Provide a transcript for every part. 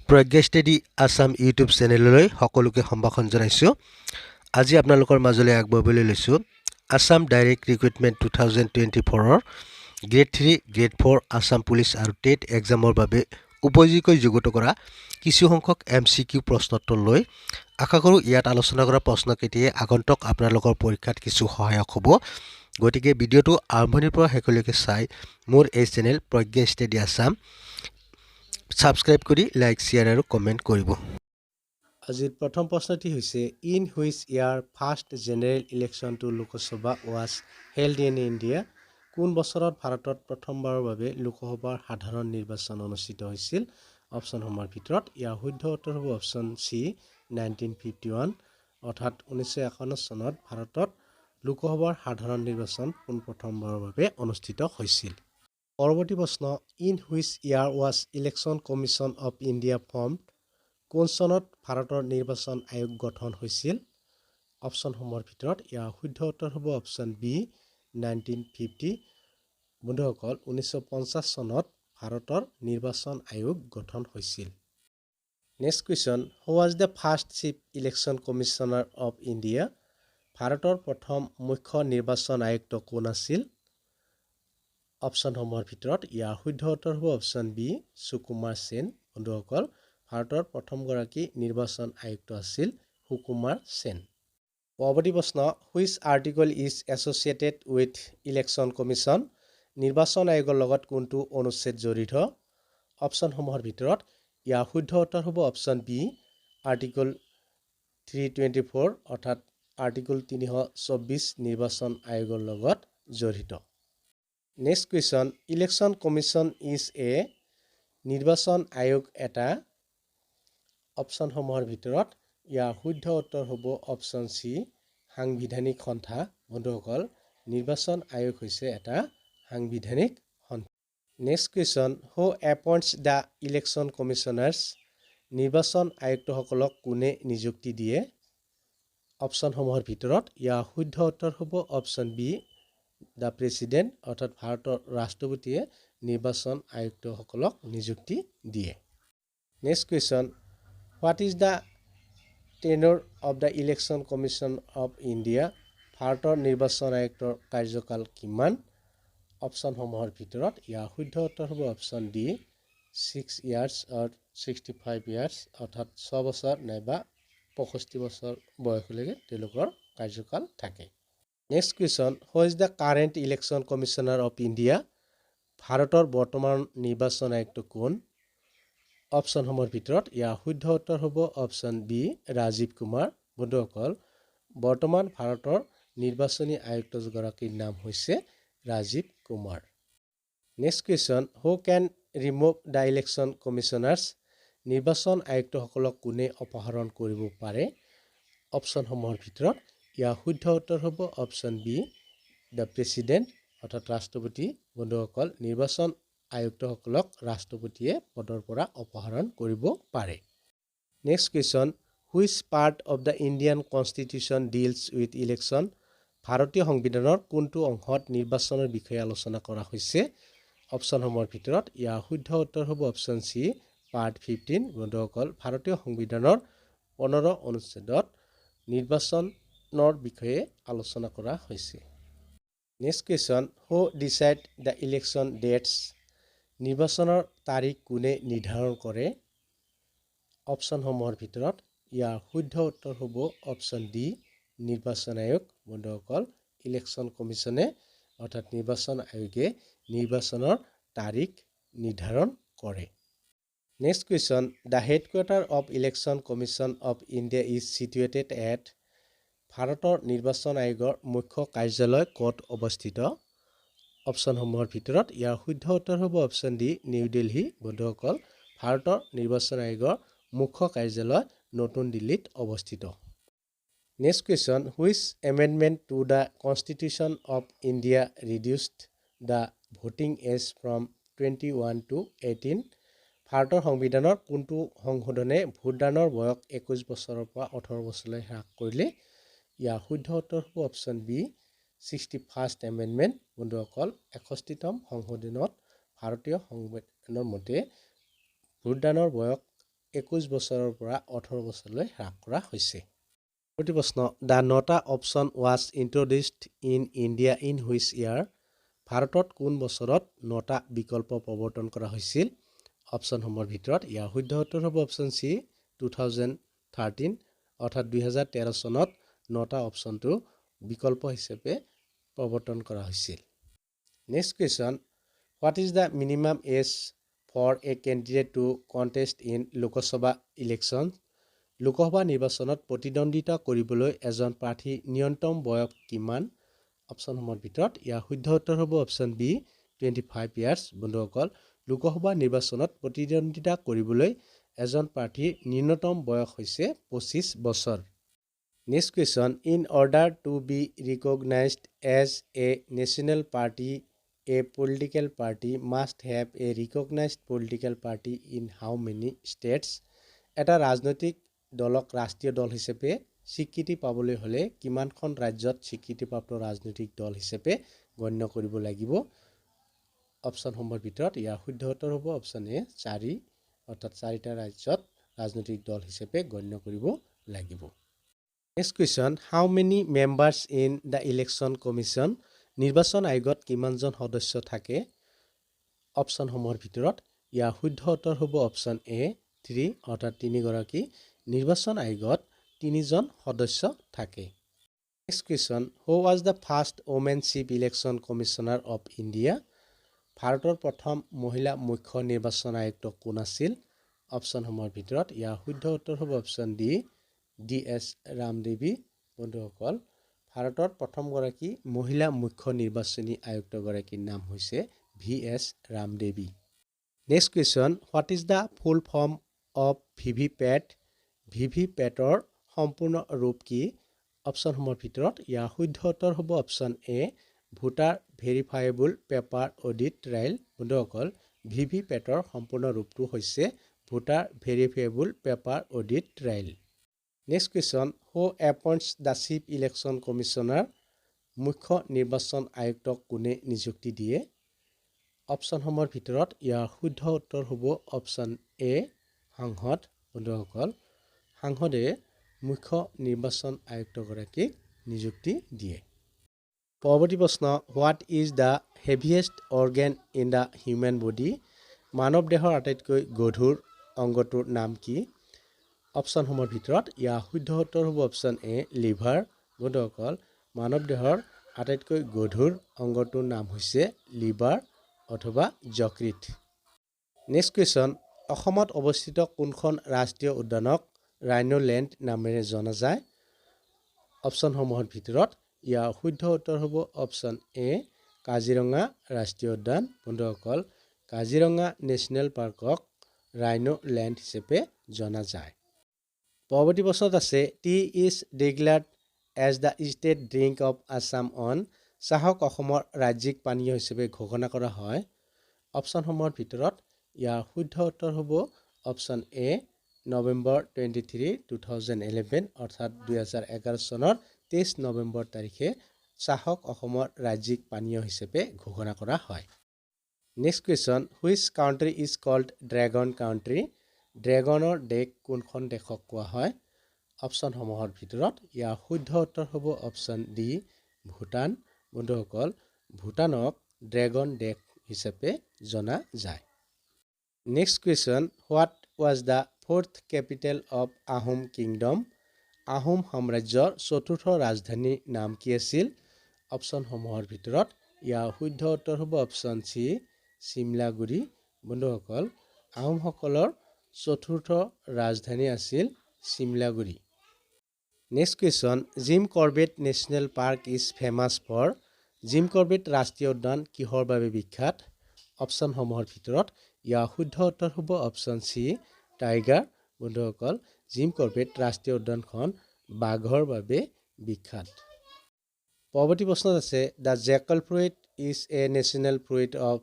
PoliceStudy Assam YouTube চেনেললৈ সকলোকে সম্ভাষণ জনাইছোঁ। আজি আপোনালোকৰ মাজলৈ আগবঢ়াবলৈ লৈছোঁ আসাম ডাইৰেক্ট ৰিক্ৰুইটমেণ্ট 2024ৰ গ্ৰেড 3, গ্ৰেড 4 আসাম পুলিচ আৰু টেট এক্সামৰ বাবে উপযোগীকৈ যুগুত কৰা কিছু সংখ্যক MCQ প্ৰশ্নোত্তৰ লৈ আশা কৰোঁ ইয়াত আলোচনা কৰা প্ৰশ্নকেইটিয়ে আগন্তুক আপোনালোকৰ পৰীক্ষাত কিছু সহায়ক হ'ব। গতিকে ভিডিঅ'টো আৰম্ভণিৰ পৰা শেষলৈকে চাই মোৰ এই চেনেল PoliceStudy আসাম সাবস্ক্ৰাইব কৰি লাইক শ্বেয়াৰ আৰু কমেণ্ট কৰিব। আজিৰ প্ৰথম প্ৰশ্নটি হৈছে in which year first general election to Lok Sabha was held in India. কোন বছৰত ভাৰতত প্ৰথমবাৰৰ বাবে লোকসভাৰ সাধাৰণ নিৰ্বাচন অনুষ্ঠিত হৈছিল? অপশ্যনসমূহৰ ভিতৰত ইয়াৰ শুদ্ধ উত্তৰ হ'ব অপশ্যন চি 1951, অৰ্থাৎ 1951 চনত ভাৰতত লোকসভাৰ সাধাৰণ নিৰ্বাচন পোনপ্ৰথমবাৰৰ বাবে অনুষ্ঠিত হৈছিল। পৰৱৰ্তী প্ৰশ্ন in which year was election commission of India formed. কোন চনত ভাৰতৰ নিৰ্বাচন আয়োগ গঠন হৈছিল? অপশ্যনসমূহৰ ভিতৰত ইয়াৰ শুদ্ধ উত্তৰ হ'ব অপশ্যন বি 1950। বন্ধুসকল 1950 চনত ভাৰতৰ নিৰ্বাচন আয়োগ গঠন হৈছিল। Next question who was the first chief election commissioner of India. ভাৰতৰ প্ৰথম মুখ্য নিৰ্বাচন আয়ুক্ত কোন আছিল? অপশ্যনসমূহৰ ভিতৰত ইয়াৰ শুদ্ধ উত্তৰ হ'ব অপশ্যন বি সুকুমাৰ সেন। বন্ধুসকল ভাৰতৰ প্ৰথমগৰাকী নিৰ্বাচন আয়ুক্ত আছিল সুকুমাৰ সেন। পৰৱৰ্তী প্ৰশ্ন which article is associated with election commission. নিৰ্বাচন আয়োগৰ লগত কোনটো অনুচ্ছেদ জড়িত? অপশ্যনসমূহৰ ভিতৰত ইয়াৰ শুদ্ধ উত্তৰ হ'ব অপশ্যন বি আৰ্টিকল 324, অৰ্থাৎ আৰ্টিকল 324 নিৰ্বাচন আয়োগৰ লগত জড়িত। Next question election commission is a. নিৰ্বাচন আয়োগ এটা। অপশ্যনসমূহৰ ভিতৰত ইয়াৰ শুদ্ধ উত্তৰ হ'ব অপশ্যন চি সাংবিধানিক সন্থা। বন্ধুসকল নিৰ্বাচন আয়োগ হৈছে এটা সাংবিধানিক সন্থা। Next question who appoints the election commissioners. নিৰ্বাচন আয়ুক্তসকলক কোনে নিযুক্তি দিয়ে? অপশ্যনসমূহৰ ভিতৰত ইয়াৰ শুদ্ধ উত্তৰ হ'ব অপশ্যন বি দ্য প্ৰেছিডেণ্ট, অৰ্থাৎ ভাৰতৰ ৰাষ্ট্ৰপতিয়ে নিৰ্বাচন আয়ুক্তসকলক নিযুক্তি দিয়ে। Next question what is the tenure of the election commission of India. ভাৰতৰ নিৰ্বাচন আয়ুক্তৰ কাৰ্যকাল কিমান? অপশ্যনসমূহৰ ভিতৰত ইয়াৰ শুদ্ধ উত্তৰ হ'ব option D 6 years or 65 years, অৰ্থাৎ 6 বছৰ নাইবা 65 বছৰ বয়সলৈকে তেওঁলোকৰ কাৰ্যকাল থাকে। Next question who is the current election commissioner of India. ভাৰতৰ বৰ্তমান নিৰ্বাচন আয়ুক্ত কোন? অপশ্যনসমূহৰ ভিতৰত ইয়াৰ শুদ্ধ উত্তৰ হ'ব অপশ্যন বি ৰাজীৱ কুমাৰ। বন্ধুসকল বৰ্তমান ভাৰতৰ নিৰ্বাচনী আয়ুক্তগৰাকীৰ নাম হৈছে Rajiv Kumar. Next question who can remove the election commissioners. নিৰ্বাচন আয়ুক্তসকলক কোনে অপসাৰণ কৰিব পাৰে? অপশ্যনসমূহৰ ভিতৰত ইয়াৰ শুদ্ধ উত্তৰ হ'ব অপশ্যন বি দ্য প্ৰেছিডেণ্ট, অৰ্থাৎ ৰাষ্ট্ৰপতি। বন্ধুসকল নিৰ্বাচন আয়ুক্তসকলক ৰাষ্ট্ৰপতিয়ে পদৰ পৰা অপসাৰণ কৰিব পাৰে। Next question which part of the Indian constitution deals with election. ভাৰতীয় সংবিধানৰ কোনটো অংশত নিৰ্বাচনৰ বিষয়ে আলোচনা কৰা হৈছে? অপশ্যনসমূহৰ ভিতৰত ইয়াৰ শুদ্ধ উত্তৰ হ'ব অপশ্যন চি পাৰ্ট 15। বন্ধুসকল ভাৰতীয় সংবিধানৰ 15 অনুচ্ছেদত নিৰ্বাচনৰ বিষয়ে আলোচনা কৰা হৈছে। Next question who decide the election that's. নিৰ্বাচনৰ তাৰিখ কোনে নিৰ্ধাৰণ কৰে? অপশ্যনসমূহৰ ভিতৰত ইয়াৰ শুদ্ধ উত্তৰ হ'ব অপশ্যন ডি নিৰ্বাচন আয়োগ। বন্ধুসকল ইলেকশ্যন কমিশ্যনে অৰ্থাৎ নিৰ্বাচন আয়োগে নিৰ্বাচনৰ তাৰিখ নিৰ্ধাৰণ কৰে। Next question the headquarter of election commission of India is situated at. ভাৰতৰ নিৰ্বাচন আয়োগৰ মুখ্য কাৰ্যালয় ক'ত অৱস্থিত? অপশ্যনসমূহৰ ভিতৰত ইয়াৰ শুদ্ধ উত্তৰ হ'ব অপশ্যন ডি নিউ দিল্লী। বন্ধুসকল ভাৰতৰ নিৰ্বাচন আয়োগৰ মুখ্য কাৰ্যালয় নতুন দিল্লীত অৱস্থিত। Next question which amendment to the constitution of India reduced the voting age from 21 to 18। ভাৰতৰ সংবিধানৰ কোনটো সংশোধনে ভোটদানৰ বয়স 21 বছৰৰ পৰা 18 বছৰলৈ হ্ৰাস কৰিলে? ইয়াৰ শুদ্ধ উত্তৰ হ'ব অপশ্যন বি 61st এমেণ্ডমেণ্ট। বন্ধুসকল 61তম সংশোধনত ভাৰতীয় সংবিধানৰ মতে ভোটদানৰ বয়স 21 বছৰৰ পৰা 18 বছৰলৈ হ্ৰাস কৰা হৈছে। পৰৱৰ্তী প্ৰশ্ন, the NOTA option was introduced in India in which year? ভাৰতত কোন বছৰত নটা বিকল্প প্ৰৱৰ্তন কৰা হৈছিল? অপশ্যনসমূহৰ ভিতৰত ইয়াৰ শুদ্ধ উত্তৰ হ'ব অপশ্যন চি 2013 অৰ্থাৎ 2013 চনত নটা অপশ্যনটো বিকল্প হিচাপে প্ৰৱৰ্তন কৰা হৈছিল। Next question, what is the minimum age for a candidate to contest in Lok Sabha election? Lok Sabha নিৰ্বাচনত প্ৰতিদ্বন্দ্বিতা কৰিবলৈ এজন প্ৰাৰ্থীৰ ন্যূনতম বয়স কিমান? অপশ্যনসমূহৰ ভিতৰত ইয়াৰ শুদ্ধ উত্তৰ হ'ব অপশ্যন বি 25 ইয়াৰ্ছ। বন্ধুসকল, লোকসভা নিৰ্বাচনত প্ৰতিদ্বন্দ্বিতা কৰিবলৈ এজন প্ৰাৰ্থীৰ ন্যূনতম বয়স হৈছে 25 বছৰ। Next question, in order to be recognised as a national party a political party must have a recognized political party in how many states? এটা ৰাজনৈতিক দলক ৰাষ্ট্ৰীয় দল হিচাপে স্বীকৃতি পাবলৈ হ'লে কিমানখন ৰাজ্যত স্বীকৃতিপ্ৰাপ্ত ৰাজনৈতিক দল হিচাপে গণ্য কৰিব লাগিব? অপশ্যনসমূহৰ ভিতৰত ইয়াৰ শুদ্ধ উত্তৰ হ'ব অপশ্যন এ 4 অৰ্থাৎ 4টা ৰাজ্যত ৰাজনৈতিক দল হিচাপে গণ্য কৰিব লাগিব। Next question, how many members in the election commission? নিৰ্বাচন আয়োগত কিমানজন সদস্য থাকে? অপশ্যনসমূহৰ ভিতৰত ইয়াৰ শুদ্ধ উত্তৰ হ'ব অপশ্যন এ 3 অৰ্থাৎ 3 গৰাকী। নিৰ্বাচন আয়োগত 3জন সদস্য থাকে। Next question, who was the first women chief election commissioner of India? ভাৰতৰ প্ৰথম মহিলা মুখ্য নিৰ্বাচন আয়ুক্ত কোন আছিল? অপশ্যনসমূহৰ ভিতৰত ইয়াৰ শুদ্ধ উত্তৰ হ'ব অপশ্যন ডি এছ ৰামদেৱী। বন্ধুসকল, ভাৰতৰ প্ৰথমগৰাকী মহিলা মুখ্য নিৰ্বাচনী আয়ুক্তগৰাকীৰ নাম হৈছে VS Ramadevi. Next question, what is the full form of VVPAT? ভিভিপেটৰ সম্পূৰ্ণ ৰূপ কি? অপশ্যনসমূহৰ ভিতৰত ইয়াৰ শুদ্ধ উত্তৰ হ'ব option A voter verifiable paper audit trail. বন্ধুসকল, ভিভিপেটৰ সম্পূৰ্ণ ৰূপটো হৈছে voter verifiable paper audit trail. Next question, who appoints the chief election commissioner? মুখ্য নিৰ্বাচন আয়ুক্তক কোনে নিযুক্তি দিয়ে? অপশ্যনসমূহৰ ভিতৰত ইয়াৰ শুদ্ধ উত্তৰ হ'ব অপশ্যন এ সাংসদ। বন্ধুসকল, সাংসদে মুখ্য নিৰ্বাচন আয়ুক্তগৰাকীক নিযুক্তি দিয়ে। পৰৱৰ্তী প্ৰশ্ন, what is the heaviest organ in the human body? মানৱ দেহৰ আটাইতকৈ গধুৰ অংগটোৰ নাম কি? অপশ্যনসমূহৰ ভিতৰত ইয়াৰ শুদ্ধ উত্তৰ হ'ব অপশ্যন এ লিভাৰ। বন্ধুসকল, মানৱ দেহৰ আটাইতকৈ গধুৰ অংগটোৰ নাম হৈছে লিভাৰ অথবা যকৃত। নেক্সট কুৱেশ্যন, অসমত অৱস্থিত কোনখন ৰাষ্ট্ৰীয় উদ্যানক ৰাইনোলেণ্ড নামেৰে জনা যায়? অপশ্যনসমূহৰ ভিতৰত ইয়াৰ শুদ্ধ উত্তৰ হ'ব অপশ্যন এ কাজিৰঙা ৰাষ্ট্ৰীয় উদ্যান। বন্ধুসকল, কাজিৰঙা নেশ্যনেল পাৰ্কক ৰাইনোলেণ্ড হিচাপে জনা যায়। পৰৱৰ্তী প্ৰশ্নত আছে, tea is declared as the state drink of Assam on? চাহক অসমৰ ৰাজ্যিক পানীয় হিচাপে ঘোষণা কৰা হয়। অপশ্যনসমূহৰ ভিতৰত ইয়াৰ শুদ্ধ উত্তৰ হ'ব অপশ্যন এ নৱেম্বৰ 23, 2011 অৰ্থাৎ 2011 চনৰ 23 নৱেম্বৰ তাৰিখে চাহক অসমৰ ৰাজ্যিক পানীয় হিচাপে ঘোষণা কৰা হয়। Next question, which country is called dragon country? ড্ৰেগনৰ দেশ কোনখন দেশক কোৱা হয়? অপশ্যনসমূহৰ ভিতৰত ইয়াৰ শুদ্ধ উত্তৰ হ'ব অপশ্যন ডি ভূটান। বন্ধুসকল, ভূটানক ড্ৰেগন দেশ হিচাপে জনা যায়। Next question, what was the fourth capital of Ahom kingdom? Ahom সাম্ৰাজ্যৰ চতুৰ্থ ৰাজধানীৰ নাম কি আছিল? অপশ্যনসমূহৰ ভিতৰত ইয়াৰ শুদ্ধ উত্তৰ হ'ব অপশ্যন চি চিমলাগুৰি। বন্ধুসকল, আহোমসকলৰ চতুৰ্থ ৰাজধানী আছিল Simlaguri. Next question, Jim Corbett national park is famous for? Jim Corbett ৰাষ্ট্ৰীয় উদ্যান কিহৰ বাবে বিখ্যাত? অপশ্যনসমূহৰ ভিতৰত ইয়াৰ শুদ্ধ উত্তৰ হ'ব অপশ্যন চি টাইগাৰ। বন্ধুসকল, জিম কৰবেট ৰাষ্ট্ৰীয় উদ্যানখন বাঘৰ বাবে বিখ্যাত। পৰৱৰ্তী প্ৰশ্নত আছে, the jackfruit is a national fruit of?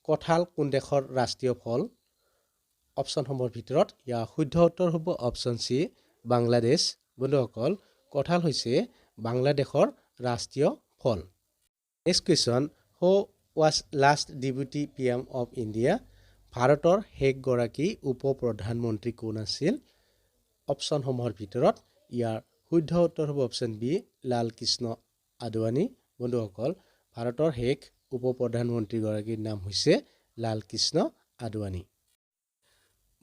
কঁঠাল কোন দেশৰ ৰাষ্ট্ৰীয় ফল? অপশ্যনসমূহৰ ভিতৰত ইয়াৰ শুদ্ধ উত্তৰ হ'ব অপশ্যন চি বাংলাদেশ। বন্ধুসকল, কঁঠাল হৈছে বাংলাদেশৰ ৰাষ্ট্ৰীয় ফল। Next question, who was last deputy PM of India? ভাৰতৰ শেষগৰাকী উপ প্ৰধানমন্ত্ৰী কোন আছিল? অপশ্যনসমূহৰ ভিতৰত ইয়াৰ শুদ্ধ উত্তৰ হ'ব অপশ্যন বি লালকৃষ্ণ আদৱানী। বন্ধুসকল, ভাৰতৰ শেষ উপ প্ৰধানমন্ত্ৰীগৰাকীৰ নাম হৈছে লালকৃষ্ণ আদৱানী।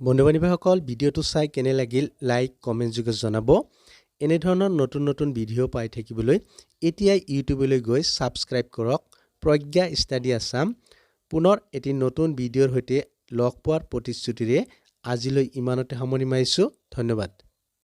বন্ধু বান্ধৱীসকল, ভিডিঅ'টো চাই কেনে লাগিল লাইক কমেণ্ট যোগে জনাব। এনেধৰণৰ নতুন নতুন ভিডিঅ' পাই থাকিবলৈ এতিয়াই ইউটিউবলৈ গৈ ছাবস্ক্ৰাইব কৰক প্ৰজ্ঞা ষ্টাডি আছাম। পুনৰ এটি নতুন ভিডিঅ'ৰ সৈতে লগ পোৱাৰ প্ৰতিশ্ৰুতিৰে আজিলৈ ইমানতে সামৰণি মাৰিছোঁ। ধন্যবাদ।